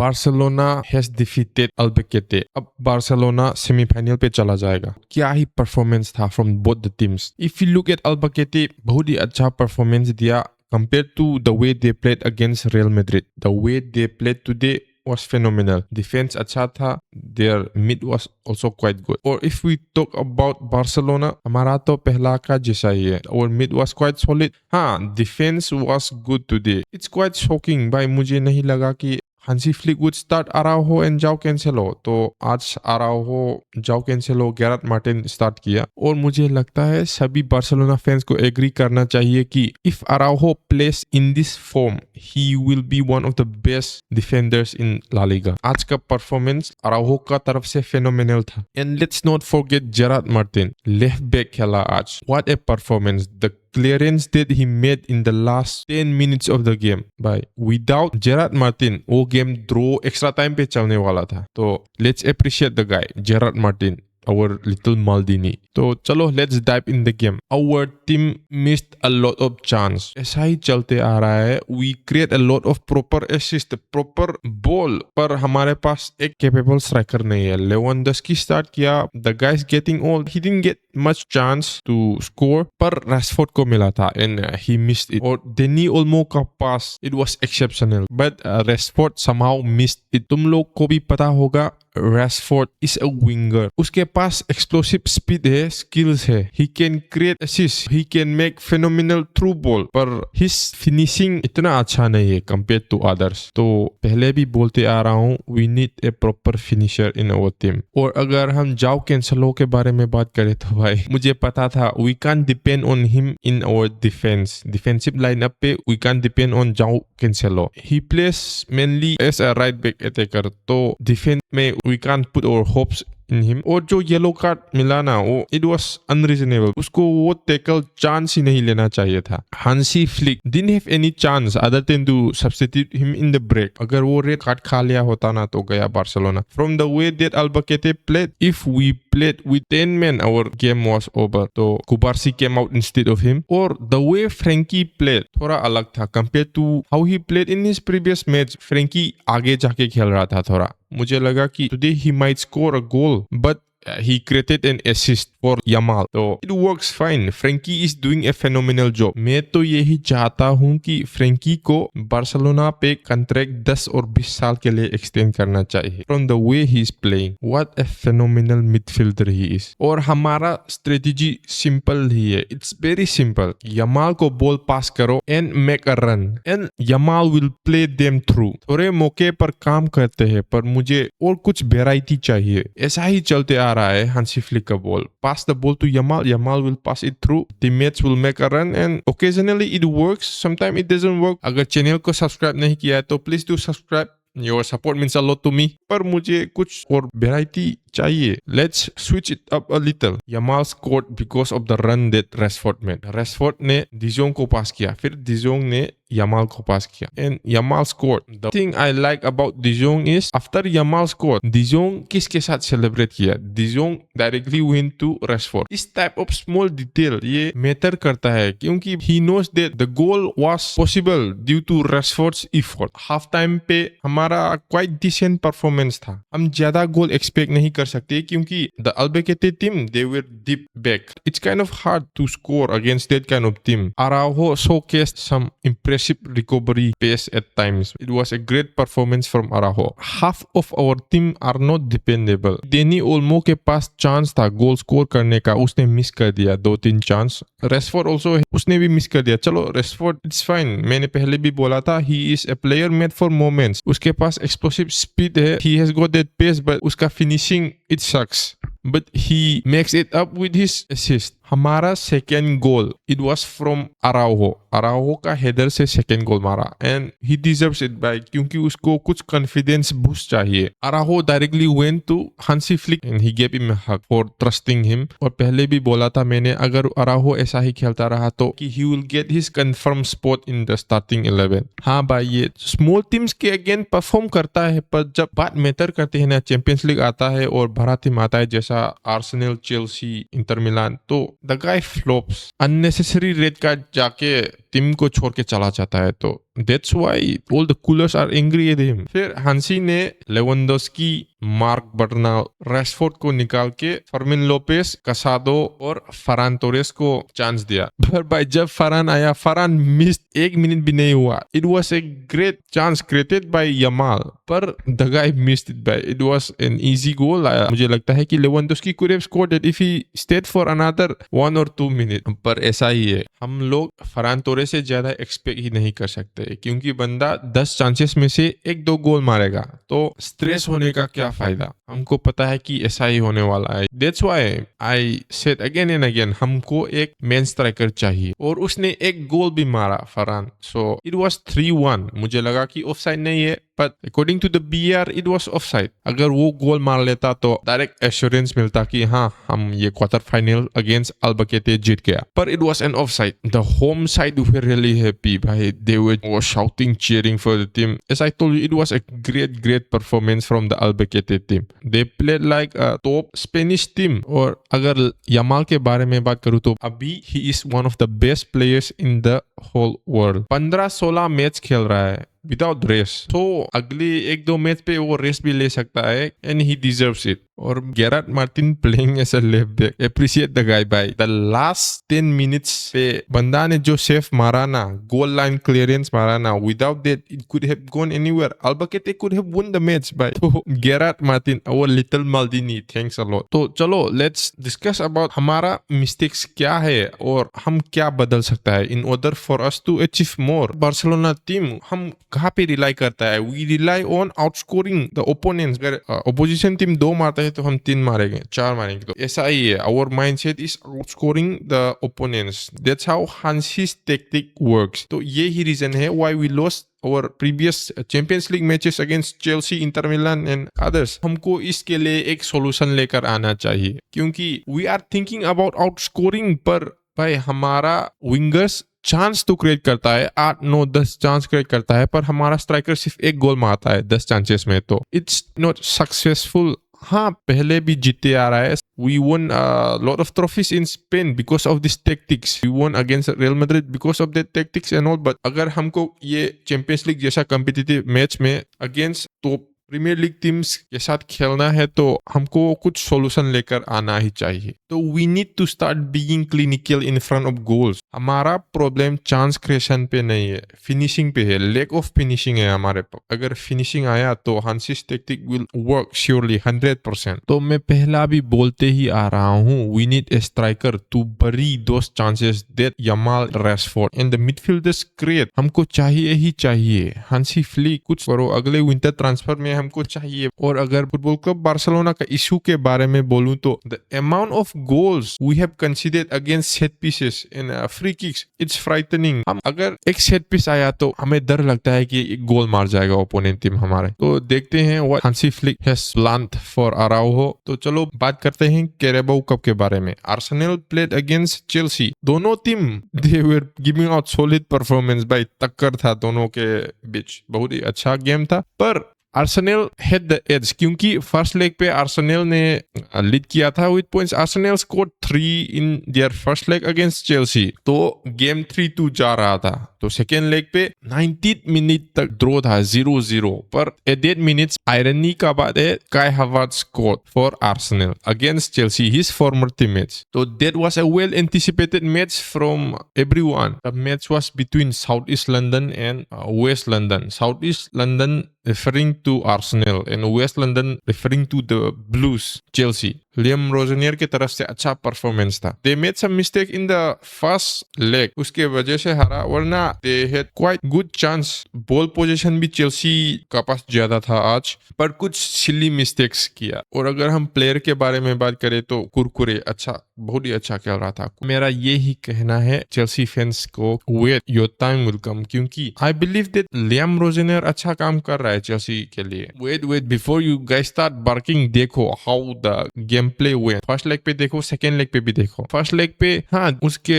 Barcelona has defeated अल्बकेटे। अब Barcelona semifinal पे चला जाएगा। क्या ही परफॉर्मेंस था from both the teams. If you look at Albacete, बहुत ही अच्छा परफॉर्मेंस दिया compared to the way they played against Real Madrid. The way they played today was phenomenal. Defense अच्छा था, their mid was also quite good. Or if we talk about Barcelona, हमारा तो पहला का जैसा ही है. Our mid was quite solid. हाँ, defense was good today. It's quite shocking भाई, मुझे नहीं लगा कि Hansi Flick would start Araujo and Joao Cancelo. तो आज Araujo, Joao Cancelo, Gareth Martin start किया और मुझे लगता है सभी बार्सिलोना फैंस को एग्री करना चाहिए कि if Araujo plays in this form, he will be one of the best defenders in La Liga. आज का परफॉर्मेंस Araujo का तरफ से phenomenal था. And let's not forget Gerard Martin, left back खेला आज. What a performance! The clearance that he made in the last 10 minutes of the game. By without Gerard Martin, वो game draw extra time पे चलने वाला था. तो let's appreciate the guy, Gerard Martin, our little Maldini. तो चलो let's dive in the game. Our team missed a lot of chance. ऐसा ही चलते आ रहा है. We create a lot of proper assist, proper ball, पर हमारे पास एक capable striker नहीं है. Lewandowski start किया. The guy's getting old. He didn't get much chance to score, पर Rashford को मिला था and he missed it. और Dani Olmo का pass, it was exceptional, but Rashford somehow missed it. तुम लोग को भी पता होगा Rashford is a winger. उसके पास explosive speed है, skills है. He can create assists. He can make phenomenal through ball. पर his finishing इतना अच्छा नहीं है compared to others. तो पहले भी बोलते आ रहा हूँ, we need a proper finisher in our team. और अगर हम जाओ कैंसेलो के बारे में बात करें तो भाई मुझे पता था we can't depend on him in our defense. Defensive lineup पे we can't depend on जाओ Cancelo. He plays mainly as a right back attacker. तो defense में we can't put our hopes in him. और जो yellow card मिला ना, वो it was unreasonable. उसको वो टैकल चांस ही नहीं लेना चाहिए था. Hansi Flick didn't have any chance other than to substitute him in the break. अगर वो रेड कार्ड खा लिया होता ना तो गया Barcelona. From the way that Albacete played, if we played with 10 men, our game was over. तो Kubarsi came out instead of him. और the way Frankie played थोड़ा अलग था compared to how he played in his previous match. Frankie आगे जाके खेल रहा था थोड़ा. मुझे लगा कि today he might score a goal, but he created an assist for Yamal. तो it works fine. Frankie is doing a phenomenal job. मैं तो यही चाहता हूँ कि फ्रेंकी को बार्सिलोना पे कॉन्ट्रैक्ट 10 और 20 साल के लिए एक्सटेंड करना चाहिए. From the way he is playing, what a phenomenal midfielder he is. और हमारा स्ट्रेटेजी सिंपल ही है. It's very simple. Yamal को बॉल पास करो and make a run, and Yamal will play them through. थोड़े मौके पर काम करते हैं, पर मुझे और कुछ वेराइटी चाहिए. ऐसा ही चलते आ रहा है. Hansi Flick का ball, pass the ball to Yamal, Yamal will pass it through, teammates will make a run, and occasionally it works, sometimes it doesn't work. अगर चैनल को सब्सक्राइब नहीं किया है तो please do subscribe. Your support means a lot to me. पर मुझे कुछ और वेराइटी चाहिए. Let's switch it up a little. Yamal scored because of the run that Rashford made. Rashford ने डिजोंग को पास किया, फिर डिजोंग ने Yamal को पास किया, and Yamal scored. The thing I like about De Jong is after Yamal scored, De Jong किसके साथ celebrate किया? De Jong directly went to Rashford. इस type of small detail ये मैटर करता है क्योंकि he knows that the goal was possible due to Rashford's effort. Half time पे हमारा quite decent performance था. हम ज्यादा गोल एक्सपेक्ट नहीं कर सकते क्योंकि the Albacete team they were deep back. It's kind of hard to score against that kind of team. Araujo showcased some impressive recovery pace at times. It was a great performance from Araujo. Half of our team are not dependable. Dani Olmo के पास chance था goal score करने का, उसने miss कर दिया 2-3 chance. Rashford also उसने भी miss कर दिया. चलो Rashford it's fine. मैंने पहले भी बोला था he is a player made for moments. उसके पास explosive speed है. He has got that pace, but उसका finishing it sucks. But he makes it up with his assist. हमारा second goal it was from Araujo का header से second goal मारा and he deserves it बाय क्योंकि उसको कुछ कॉन्फिडेंस बूस्ट चाहिए. Araujo directly went to Hansi Flick and he gave him a hug for trusting him. और पहले भी बोला था मैंने अगर अराउहो ऐसा ही खेलता रहा तो कि he will get his confirm spot in the starting 11. हाँ भाई ये स्मॉल टीम्स के अगेन परफॉर्म करता है पर जब बात मैटर करते हैं ना चैंपियंस लीग आता है और बड़ा टीम आता है जैसा आर्सेनल, चेल्सी, इंटर मिलान तो the guy flops. Unnecessary red card जाके टीम को छोड़ के चला जाता है, तो that's why all the culers are angry at him. फिर हांसी ने लेवेंडोस्की, मार्क बर्नाल, रैशफोर्ड को निकाल के फर्मिन लोपेस, कसाडो और फरान टोरेस को चांस दिया। पर भाई जब फरान आया, फरान मिस 1 मिनट भी नहीं हुआ। It was a great chance created by Yamal, पर द गाय मिस्ड इट बाय, it was an easy goal. मुझे लगता है कि Lewandowski could have scored it if he stayed for another 1 or 2 minute, पर ऐसा ही है। हम लोग फरान टोरेस से ज्यादा एक्सपेक्ट ही नहीं कर सकते, क्योंकि बंदा 10 चांसेस में से 1-2 गोल मारेगा, तो स्ट्रेस होने का क्या फायदा। हमको पता है कि ऐसा ही होने वाला है। That's why I said again and again, हमको एक मेन स्ट्राइकर चाहिए, और उसने एक गोल भी मारा फरान। So it was 3-1। मुझे लगा कि ऑफसाइड नहीं है, but according to the VAR it was offside. अगर वो गोल मार लेता तो डायरेक्ट एश्योरेंस मिलता कि हाँ, हम ये क्वार्टर फाइनल अगेंस्ट अल्बकेटे जीत गया, पर it was an offside. The home side were really happy भाई, they were shouting, cheering for the team. As I told you, it was a great performance from the Albacete team. They played like a top Spanish team. और अगर Yamal के बारे में बात करूँ तो अभी he is one of the best players in the whole world. 15-16 match खेल रहा है विदाउट रेस्ट, तो अगले 1-2 मैच पे वो रेस्ट भी ले सकता है, एंड ही डिजर्व्स इट। और Gerard Martin playing as a left back, appreciate the guy भाई। द लास्ट 10 मिनट्स पे बंदा ने जो सेव मारा ना, गोल लाइन क्लियरेंस मारा ना, without that it could have gone anywhere. Albacete could have won the match भाई। तो Gerard Martin, our little Maldini, thanks a lot. तो चलो लेट्स डिस्कस अबाउट हमारा मिस्टेक्स क्या है और हम क्या बदल सकता है in order for us to achieve more. Barcelona team हम कहाँ पे रिलाई करता है? We rely on outscoring the opponents. अगर ओपोजिशन टीम 2 मारता है तो हम 3 मारेंगे, 4 मारेंगे, तो ऐसा ही है। Our mindset is outscoring the opponents. That's how Hansi's tactic works. तो ये ही रीजन है why we lost our previous Champions League matches against Chelsea, Inter Milan and others। हमको इसके लिए एक सॉल्यूशन लेकर आना चाहिए, क्योंकि we are thinking about outscoring, पर भाई हमारा विंगर्स चांस तो क्रिएट करता है, 8-9-10 चांस क्रिएट करता है, पर हमारा स्ट्राइकर सिर्फ 1 गोल मारता है 10 चांसेस में, तो इट्स नॉट सक्सेसफुल। हाँ, पहले भी जीते आ रहा है। We won a lot of trophies in Spain because of these tactics. We won against Real Madrid because of that tactics and all. But अगर हमको ये चैंपियंस लीग जैसा कम्पिटिटिव मैच में against top Premier League teams के साथ खेलना है, तो हमको कुछ सॉल्यूशन लेकर आना ही चाहिए। तो we need to start being clinical in front of goals. हमारा प्रॉब्लम चांस क्रिएशन पे नहीं है, फिनिशिंग पे है। लैक ऑफ फिनिशिंग है हमारे पास। अगर फिनिशिंग आया तो हांसी's टेक्टिक विल वर्क श्योरली 100%। तो मैं पहला भी बोलते ही आ रहा हूँ, we need a striker to bury those chances that Yamal, Rashford and the midfielders create. हमको चाहिए ही चाहिए। हांसी फ्लिक कुछ करो, अगले विंटर ट्रांसफर में हमको चाहिए। और अगर फुटबॉल क्लब बार्सिलोना का इशू के बारे में बोलूं तो the amount of goals we have conceded against set pieces and free kicks, it's frightening. हम अगर एक सेट पीस आया तो हमें डर लगता है कि एक गोल मार जाएगा ओपोनेंट टीम हमारे। तो देखते हैं what Hansi Flick has planned for Araujo. तो चलो बात करते हैं कैरेबाओ कप के बारे में। Arsenal played against Chelsea. दोनों team they were giving out solid performance भाई। टक्कर था दोनों के बीच, बहुत ही अच्छा गेम था, पर आर्सेनल हैड द एज, क्योंकि फर्स्ट लेग पे आर्सेनल ने लीड किया था with points. Arsenal scored 3 in their first leg against Chelsea, तो गेम 3-2 जा रहा था। तो सेकेंड लेग पे 90 मिनट तक ड्रॉ था 0-0, पर 88 मिनट्स आयरनी का बात है, Kai Havertz scored for Arsenal against Chelsea, his former teammates. तो that was a well anticipated match from everyone. The match was between South East London and West London. South East London referring to Arsenal and West London referring to the Blues, Chelsea। Liam Rosenior की तरफ से अच्छा performance था। They made some mistake in the first leg, उसके वजह से हारा, वरना they had quite good chance। Ball position भी चेल्सी का पास ज्यादा था आज, पर कुछ सिली मिस्टेक्स किया। और अगर हम प्लेयर के बारे में बात करें तो कुरकुरे अच्छा, बहुत ही अच्छा खेल रहा था। मेरा ये ही कहना है चेल्सी फैंस को, wait your time will come, क्योंकि I believe that Liam Rosenior अच्छा काम कर रहा है चेल्सी के लिए। Wait before you guys start barking, देखो हाउ द गेम प्ले हुए। फर्स्ट लेग पे देखो, सेकेंड लेग पे भी देखो। फर्स्ट लेग पे हाँ उसके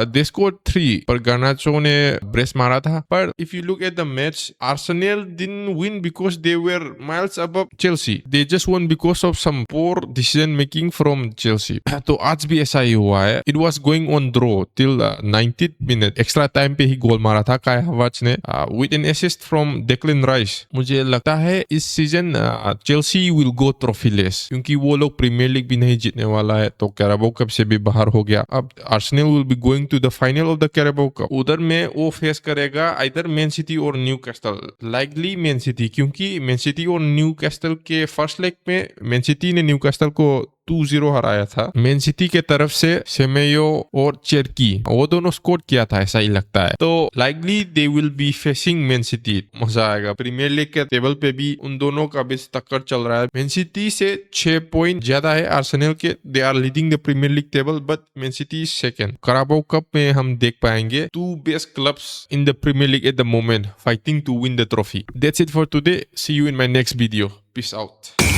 दे स्कोर्ड 3, पर गार्नाचो ने ब्रेस मारा था। पर if you look at the match, Arsenal didn't win because they were miles above Chelsea, they just won because of some poor decision making from Chelsea. तो आज भी ऐसा ही हुआ है. It was going on draw till 90th minute. Extra time पे ही गोल मारा था काई हावर्ट्ज ने with an assist from Declan Rice. मुझे लगता है इस season Chelsea will go trophyless क्योंकि वो लोग प्रीमियर लीग भी नहीं जीतने वाला है तो कैराबो कप से भी बाहर हो गया. अब Arsenal will be going to the final of the Carabao Cup. उधर में वो फेस करेगा आइदर मैन सिटी और न्यूकैसल. लाइकली मैन सिटी क्योंकि मैन सिटी और न्यूकैसल के फर्स्ट लेग में मैन सिटी ने न्यूकैसल को 2-0 हराया था. मैन सिटी के तरफ से सेमेयो और चेरकी वो दोनों स्कोर किया था ऐसा ही लगता है. तो likely they will be facing man city. मजा आएगा. प्रीमियर लीग के टेबल पे भी उन दोनों का बीच टक्कर चल रहा है. मैन सिटी से 6 पॉइंट ज्यादा है आर्सेनल के. They are leading the Premier League table but Man City second. Carabao Cup में हम देख पाएंगे 2 best clubs in the Premier League at the moment fighting to win the trophy. That's it for today. See you in my next video. Peace out.